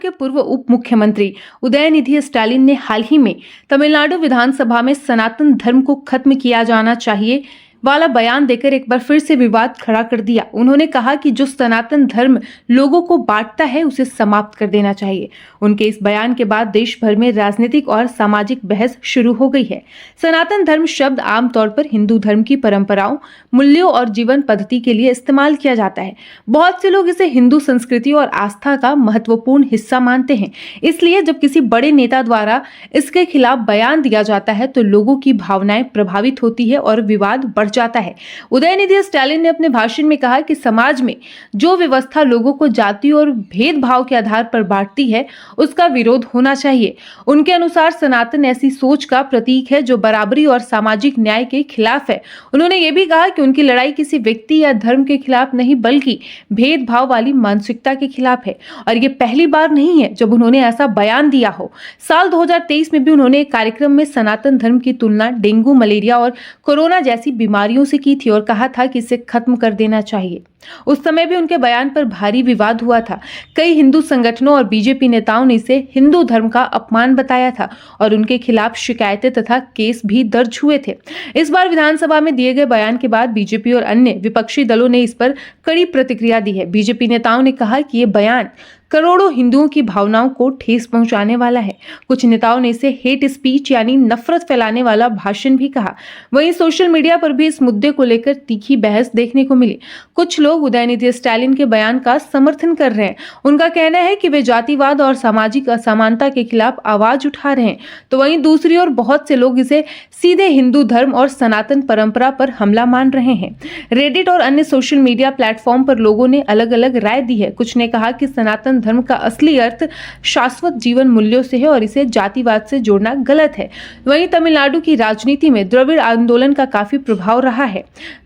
के पूर्व उप मुख्यमंत्री उदयनिधि स्टालिन ने हाल ही में तमिलनाडु विधानसभा में सनातन धर्म को खत्म किया जाना चाहिए वाला बयान देकर एक बार फिर से विवाद खड़ा कर दिया। उन्होंने कहा कि जो सनातन धर्म लोगों को बांटता है उसे समाप्त कर देना चाहिए। उनके इस बयान के बाद देश भर में राजनीतिक और सामाजिक बहस शुरू हो गई है। सनातन धर्म शब्द आमतौर पर हिंदू धर्म की परंपराओं, मूल्यों और जीवन पद्धति के लिए इस्तेमाल किया जाता है। बहुत से लोग इसे हिंदू संस्कृति और आस्था का महत्वपूर्ण हिस्सा मानते हैं। इसलिए जब किसी बड़े नेता द्वारा इसके खिलाफ बयान दिया जाता है तो लोगों की भावनाएं प्रभावित होती है और विवाद बढ़ जाता है। उदयनिधि स्टालिन ने अपने भाषण में कहा कि समाज में जो व्यवस्था लोगों को जाति और भेदभाव के आधार पर बांटती है उसका विरोध होना चाहिए। उनके अनुसार सनातन ऐसी सोच का प्रतीक है जो बराबरी और सामाजिक न्याय के खिलाफ है। उन्होंने ये भी कहा कि उनकी लड़ाई किसी व्यक्ति या धर्म के खिलाफ नहीं बल्कि भेदभाव वाली मानसिकता के खिलाफ है और ये पहली बार नहीं है जब उन्होंने ऐसा बयान दिया हो। साल 2023 में भी उन्होंने एक कार्यक्रम में सनातन धर्म की तुलना डेंगू, मलेरिया और कोरोना जैसी बीमारियों से की थी और कहा था कि इसे खत्म कर देना चाहिए। उस समय भी उनके बयान पर भारी विवाद हुआ था। कई हिंदू संगठनों और बीजेपी नेताओं ने इसे हिंदू धर्म का अपमान बताया था और उनके खिलाफ शिकायतें तथा केस भी दर्ज हुए थे। इस बार विधानसभा में दिए गए बयान के बाद बीजेपी और अन्य विपक्षी दलों ने इस पर कड़ी प्रतिक्रिया दी है। बीजेपी नेताओं ने कहा कि ये बयान करोड़ों हिंदुओं की भावनाओं को ठेस पहुंचाने वाला है। कुछ नेताओं ने इसे हेट स्पीच यानी नफरत फैलाने वाला भाषण भी कहा। वहीं सोशल मीडिया पर भी इस मुद्दे को लेकर तीखी बहस देखने को मिली। कुछ लोग उदयनिधि स्टालिन के बयान का समर्थन कर रहे हैं। उनका कहना है कि वे जातिवाद और सामाजिक असमानता के खिलाफ आवाज उठा रहे हैं, तो वहीं दूसरी ओर बहुत से लोग इसे सीधे हिंदू धर्म और सनातन परंपरा पर हमला मान रहे हैं। रेडिट और अन्य सोशल मीडिया प्लेटफॉर्म पर लोगों ने अलग अलग राय दी है। कुछ ने कहा कि सनातन धर्म का असली अर्थ शाश्वत जीवन मूल्यों से है और इसे जातिवाद से जोड़ना गलत है। वहीं तमिलनाडु की राजनीति में द्रविड़ आंदोलन का काफी प्रभाव रहा है।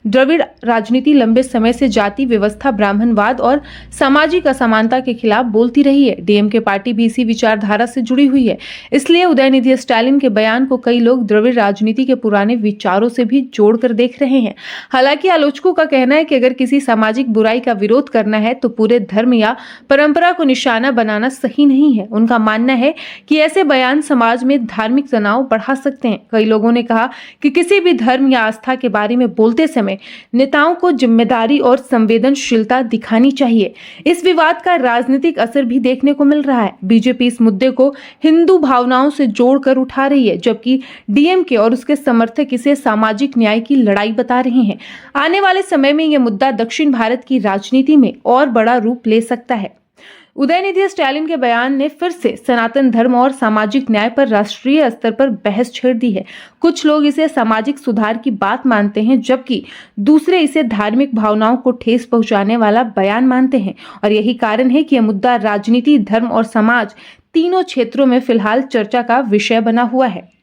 द्रविड़ राजनीति लंबे समय से जाति व्यवस्था, ब्राह्मणवाद और सामाजिक असमानता के खिलाफ बोलती रही है। डीएमके पार्टी भी इसी विचारधारा से जुड़ी हुई है। इसलिए उदयनिधि स्टालिन के बयान को कई लोग द्रविड़ राजनीति के पुराने विचारों से भी जोड़कर देख रहे हैं। हालांकि आलोचकों का कहना है कि अगर किसी सामाजिक बुराई का विरोध करना है तो पूरे धर्म या परंपरा को निशाना बनाना सही नहीं है। उनका मानना है कि ऐसे बयान समाज में धार्मिक तनाव बढ़ा सकते हैं। कई लोगों ने कहा कि किसी भी धर्म या आस्था के बारे में बोलते समय नेताओं को जिम्मेदारी और संवेदनशीलता दिखानी चाहिए। इस विवाद का राजनीतिक असर भी देखने को मिल रहा है। बीजेपी इस मुद्दे को हिंदू भावनाओं से जोड़कर उठा रही है, जबकि डीएमके और उसके समर्थक इसे सामाजिक न्याय की लड़ाई बता रहे हैं। आने वाले समय में यह मुद्दा दक्षिण भारत की राजनीति में और बड़ा रूप ले सकता है। उदयनिधि स्टालिन के बयान ने फिर से सनातन धर्म और सामाजिक न्याय पर राष्ट्रीय स्तर पर बहस छेड़ दी है। कुछ लोग इसे सामाजिक सुधार की बात मानते हैं, जबकि दूसरे इसे धार्मिक भावनाओं को ठेस पहुंचाने वाला बयान मानते हैं और यही कारण है कि यह मुद्दा राजनीति, धर्म और समाज तीनों क्षेत्रों में फिलहाल चर्चा का विषय बना हुआ है।